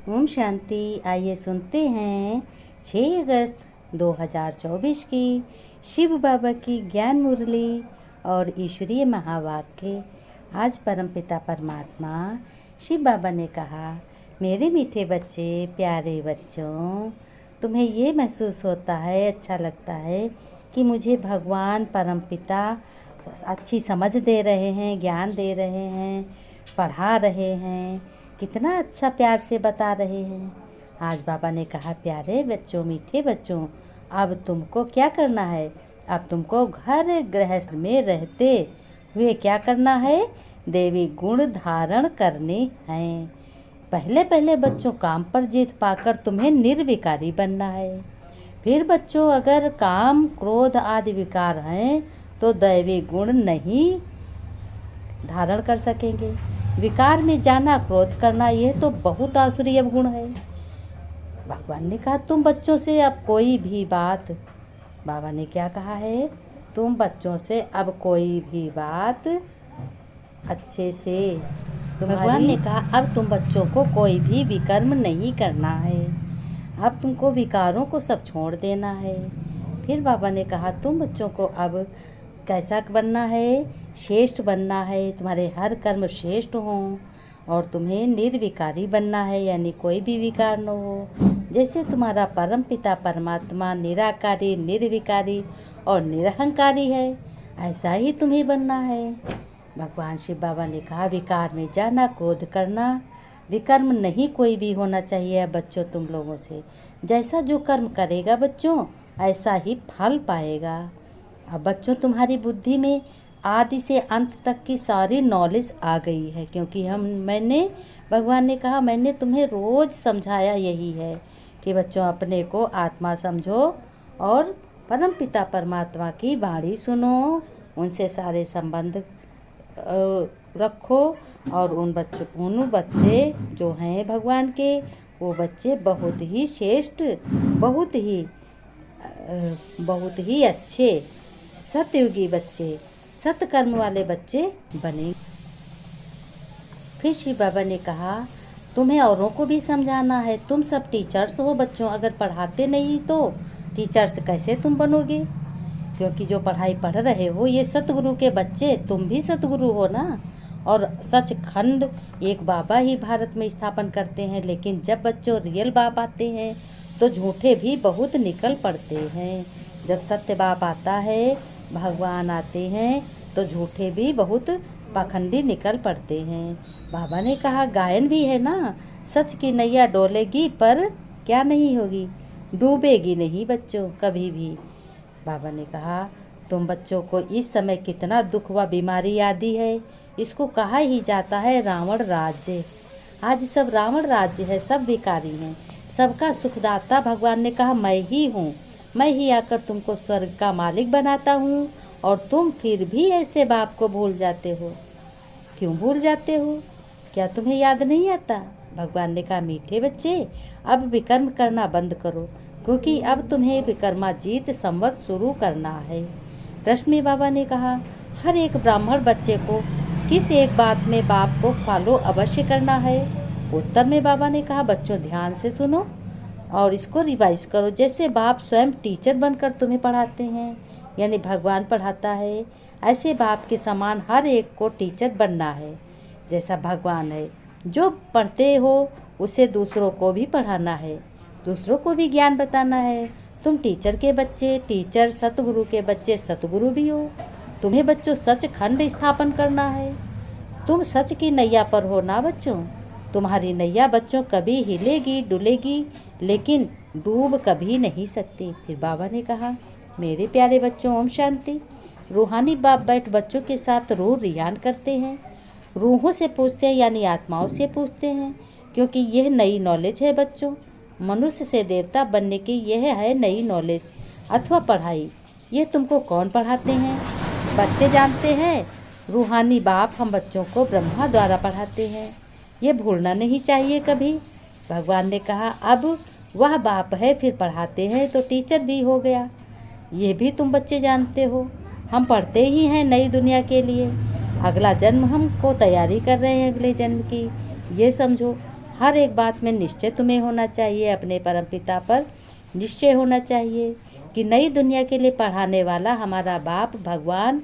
ओम शांति। आइए सुनते हैं 6 अगस्त 2024 की शिव बाबा की ज्ञान मुरली और ईश्वरीय महावाक्य। आज परमपिता परमात्मा शिव बाबा ने कहा, मेरे मीठे बच्चे, प्यारे बच्चों, तुम्हें ये महसूस होता है, अच्छा लगता है कि मुझे भगवान परमपिता अच्छी समझ दे रहे हैं, ज्ञान दे रहे हैं, पढ़ा रहे हैं, कितना अच्छा प्यार से बता रहे हैं। आज बाबा ने कहा, प्यारे बच्चों, मीठे बच्चों, अब तुमको क्या करना है? अब तुमको घर गृहस्थ में रहते हुए क्या करना है? देवी गुण धारण करने हैं। पहले पहले बच्चों काम पर जीत पाकर तुम्हें निर्विकारी बनना है। फिर बच्चों, अगर काम, क्रोध आदि विकार हैं तो दैवी गुण नहीं धारण कर सकेंगे। विकार में जाना, क्रोध करना, यह तो बहुत आसुरी अवगुण है। भगवान ने कहा, तुम बच्चों से अब कोई भी बात, बाबा ने क्या कहा है? तुम बच्चों से अब कोई भी बात अच्छे से, भगवान ने कहा अब तुम बच्चों को कोई भी विकर्म नहीं करना है। अब तुमको विकारों को सब छोड़ देना है। फिर बाबा ने कहा, तुम बच्चों को अब कैसा बनना है? श्रेष्ठ बनना है। तुम्हारे हर कर्म श्रेष्ठ हों और तुम्हें निर्विकारी बनना है, यानी कोई भी विकार न हो। जैसे तुम्हारा परम पिता परमात्मा निराकारी, निर्विकारी और निरहंकारी है, ऐसा ही तुम्हें बनना है। भगवान शिव बाबा ने कहा, विकार में जाना, क्रोध करना, विकर्म नहीं कोई भी होना चाहिए। बच्चों, तुम लोगों से जैसा जो कर्म करेगा बच्चों, ऐसा ही फल पाएगा। अब बच्चों, तुम्हारी बुद्धि में आदि से अंत तक की सारी नॉलेज आ गई है, क्योंकि भगवान ने कहा, मैंने तुम्हें रोज़ समझाया यही है कि बच्चों, अपने को आत्मा समझो और परमपिता परमात्मा की वाणी सुनो, उनसे सारे संबंध रखो। और उन बच्चे जो हैं भगवान के, वो बच्चे बहुत ही श्रेष्ठ, बहुत ही अच्छे सतयुगी बच्चे, सत्कर्म वाले बच्चे बने। फिर शिव बाबा ने कहा, तुम्हें औरों को भी समझाना है। तुम सब टीचर्स हो बच्चों, अगर पढ़ाते नहीं तो टीचर्स कैसे तुम बनोगे? क्योंकि जो पढ़ाई पढ़ रहे हो, ये सतगुरु के बच्चे, तुम भी सतगुरु हो ना। और सचखंड एक बाबा ही भारत में स्थापन करते हैं, लेकिन जब बच्चों रियल बाप आते हैं तो झूठे भी बहुत निकल पड़ते हैं। जब सत्य बाप आता है, भगवान आते हैं, तो झूठे भी बहुत पाखंडी निकल पड़ते हैं। बाबा ने कहा, गायन भी है ना, सच की नैया डोलेगी पर क्या नहीं होगी, डूबेगी नहीं बच्चों कभी भी। बाबा ने कहा, तुम बच्चों को इस समय कितना दुख व बीमारी आदि है, इसको कहा ही जाता है रावण राज्य। आज सब रावण राज्य है, सब विकारी हैं, सबका सुखदाता भगवान ने कहा, मैं ही हूँ। मैं ही आकर तुमको स्वर्ग का मालिक बनाता हूँ, और तुम फिर भी ऐसे बाप को भूल जाते हो। क्यों भूल जाते हो? क्या तुम्हें याद नहीं आता? भगवान ने कहा, मीठे बच्चे, अब विकर्म करना बंद करो, क्योंकि अब तुम्हें विकर्माजीत संवत शुरू करना है। प्रश्न में बाबा ने कहा, हर एक ब्राह्मण बच्चे को किस एक बात में बाप को फॉलो अवश्य करना है? उत्तर में बाबा ने कहा, बच्चों ध्यान से सुनो और इसको रिवाइज करो। जैसे बाप स्वयं टीचर बनकर तुम्हें पढ़ाते हैं, यानी भगवान पढ़ाता है, ऐसे बाप के समान हर एक को टीचर बनना है। जैसा भगवान है, जो पढ़ते हो उसे दूसरों को भी पढ़ाना है, दूसरों को भी ज्ञान बताना है। तुम टीचर के बच्चे टीचर, सतगुरु के बच्चे सतगुरु भी हो। तुम्हें बच्चों सचखंड स्थापन करना है। तुम सच की नैया पर हो ना बच्चों। तुम्हारी नैया बच्चों कभी हिलेगी डुलेगी, लेकिन डूब कभी नहीं सकती। फिर बाबा ने कहा, मेरे प्यारे बच्चों, ओम शांति। रूहानी बाप बैठ बच्चों के साथ रूह रियान करते हैं, रूहों से पूछते हैं, यानी आत्माओं से पूछते हैं, क्योंकि यह नई नॉलेज है बच्चों। मनुष्य से देवता बनने की यह है नई नॉलेज अथवा पढ़ाई। ये तुमको कौन पढ़ाते हैं? बच्चे जानते हैं, रूहानी बाप हम बच्चों को ब्रह्मा द्वारा पढ़ाते हैं। ये भूलना नहीं चाहिए कभी। भगवान ने कहा, अब वह बाप है, फिर पढ़ाते हैं तो टीचर भी हो गया। ये भी तुम बच्चे जानते हो। हम पढ़ते ही हैं नई दुनिया के लिए। अगला जन्म हमको तैयारी कर रहे हैं अगले जन्म की, ये समझो। हर एक बात में निश्चय तुम्हें होना चाहिए, अपने परमपिता पर निश्चय होना चाहिए कि नई दुनिया के लिए पढ़ाने वाला हमारा बाप भगवान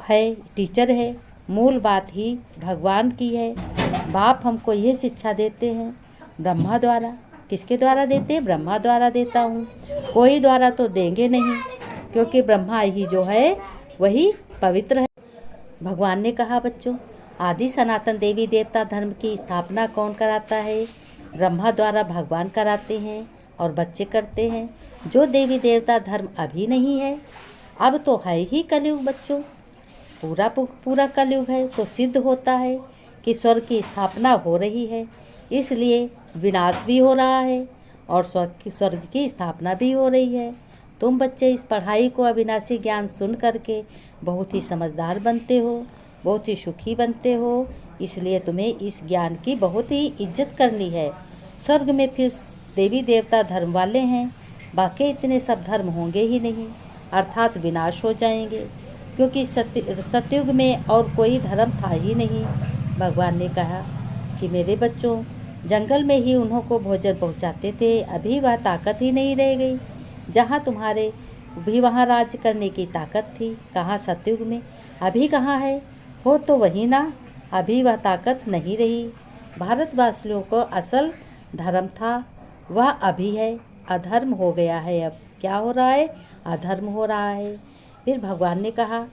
है, टीचर है। मूल बात ही भगवान की है। बाप हमको ये शिक्षा देते हैं ब्रह्मा द्वारा। किसके द्वारा देते हैं? ब्रह्मा द्वारा देता हूँ, कोई द्वारा तो देंगे नहीं, क्योंकि ब्रह्मा ही जो है वही पवित्र है। भगवान ने कहा बच्चों, आदि सनातन देवी देवता धर्म की स्थापना कौन कराता है? ब्रह्मा द्वारा भगवान कराते हैं और बच्चे करते हैं। जो देवी देवता धर्म अभी नहीं है, अब तो है ही कलयुग बच्चों, पूरा कलयुग है, तो सिद्ध होता है कि स्वर्ग की स्थापना हो रही है। इसलिए विनाश भी हो रहा है और स्वर्ग की स्थापना भी हो रही है। तुम बच्चे इस पढ़ाई को, अविनाशी ज्ञान सुन करके बहुत ही समझदार बनते हो, बहुत ही सुखी बनते हो। इसलिए तुम्हें इस ज्ञान की बहुत ही इज्जत करनी है। स्वर्ग में फिर देवी देवता धर्म वाले हैं, बाकी इतने सब धर्म होंगे ही नहीं, अर्थात विनाश हो जाएंगे, क्योंकि सतयुग में और कोई धर्म था ही नहीं। भगवान ने कहा कि मेरे बच्चों, जंगल में ही उन्हों को भोजन पहुंचाते थे, अभी वह ताकत ही नहीं रह गई। जहाँ तुम्हारे भी वहाँ राज्य करने की ताकत थी, कहाँ सतयुग में, अभी कहाँ है? हो तो वही ना, अभी वह ताकत नहीं रही। भारतवासियों को असल धर्म था, वह अभी है, अधर्म हो गया है। अब क्या हो रहा है? अधर्म हो रहा है। फिर भगवान ने कहा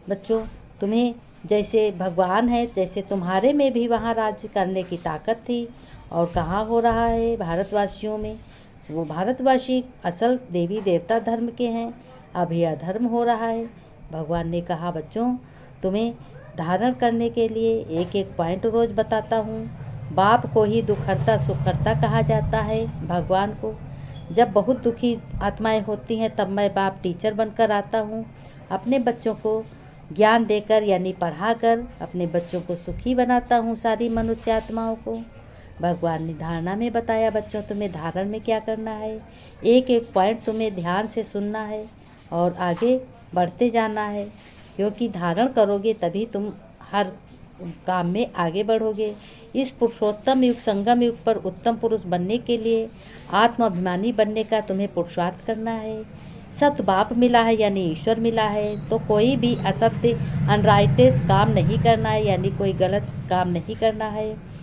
बच्चों, तुम्हें जैसे भगवान है, जैसे तुम्हारे में भी वहाँ राज्य करने की ताकत थी, और कहाँ हो रहा है भारतवासियों में? वो भारतवासी असल देवी देवता धर्म के हैं, अभी अधर्म हो रहा है। भगवान ने कहा बच्चों, तुम्हें धारण करने के लिए एक एक पॉइंट रोज़ बताता हूँ। बाप को ही दुखहर्ता सुखहर्ता कहा जाता है। भगवान को जब बहुत दुखी आत्माएं होती हैं, तब मैं बाप टीचर बनकर आता हूँ, अपने बच्चों को ज्ञान देकर यानी पढ़ाकर अपने बच्चों को सुखी बनाता हूँ, सारी मनुष्य आत्माओं को। भगवान ने धारणा में बताया बच्चों, तुम्हें धारण में क्या करना है, एक एक पॉइंट तुम्हें ध्यान से सुनना है और आगे बढ़ते जाना है, क्योंकि धारण करोगे तभी तुम हर काम में आगे बढ़ोगे। इस पुरुषोत्तम युग, संगम युग पर उत्तम पुरुष बनने के लिए, आत्माभिमानी बनने का तुम्हें पुरुषार्थ करना है। सत बाप मिला है यानी ईश्वर मिला है, तो कोई भी असत्य अनराइटेस काम नहीं करना है, यानी कोई गलत काम नहीं करना है।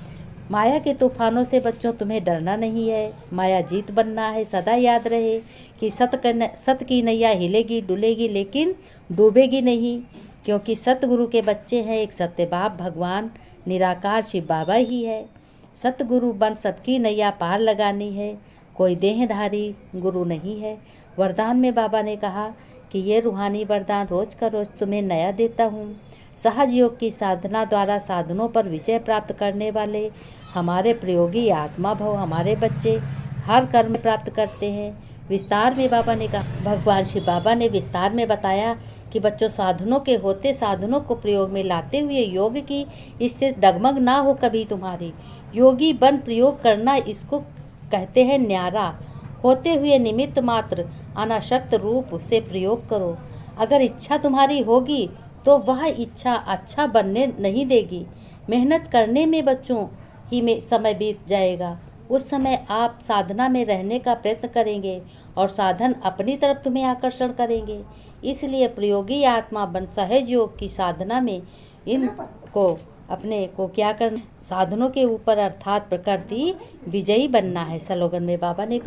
माया के तूफानों से बच्चों तुम्हें डरना नहीं है, माया जीत बनना है। सदा याद रहे कि सत की नैया हिलेगी डुलेगी, लेकिन डूबेगी नहीं, क्योंकि सतगुरु के बच्चे हैं। एक सत्य बाप भगवान निराकार शिव बाबा ही है। सतगुरु बन सबकी नैया पार लगानी है, कोई देहधारी गुरु नहीं है। वरदान में बाबा ने कहा कि ये रूहानी वरदान रोज का रोज तुम्हें नया देता हूँ। सहज योग की साधना द्वारा साधनों पर विजय प्राप्त करने वाले हमारे प्रयोगी आत्मा भव हमारे बच्चे हर कर्म प्राप्त करते हैं। विस्तार में बाबा ने कहा, भगवान शिव बाबा ने विस्तार में बताया कि बच्चों, साधनों के होते साधनों को प्रयोग में लाते हुए योग की इससे डगमग ना हो कभी तुम्हारी। योगी बन प्रयोग करना, इसको कहते हैं न्यारा। होते हुए निमित्त मात्र अनासक्त रूप से प्रयोग करो। अगर इच्छा तुम्हारी होगी तो वह इच्छा अच्छा बनने नहीं देगी। मेहनत करने में बच्चों ही में समय बीत जाएगा। उस समय आप साधना में रहने का प्रयत्न करेंगे और साधन अपनी तरफ तुम्हें आकर्षण करेंगे। इसलिए प्रयोगी आत्मा बन सहज योग की साधना में इनको अपने को क्या करना, साधनों के ऊपर अर्थात प्रकृति विजयी बनना है। स्लोगन में बाबा ने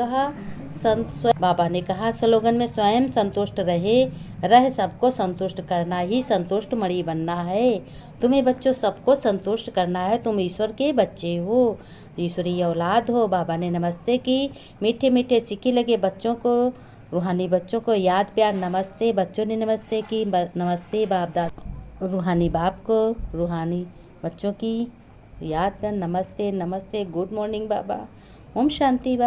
कहा स्लोगन में स्वयं संतुष्ट रह सबको संतुष्ट करना ही संतुष्ट मणि बनना है। तुम्हें बच्चों सबको संतुष्ट करना है। तुम ईश्वर के बच्चे हो, ईश्वरीय औलाद हो। बाबा ने नमस्ते की, मीठे मीठे सिक्के लगे बच्चों को, रूहानी बच्चों को याद प्यार नमस्ते। बच्चों ने नमस्ते की, नमस्ते बाप दादा। रूहानी बाप को रूहानी बच्चों की याद कर नमस्ते नमस्ते। गुड मॉर्निंग बाबा। ओम शांति बाबा।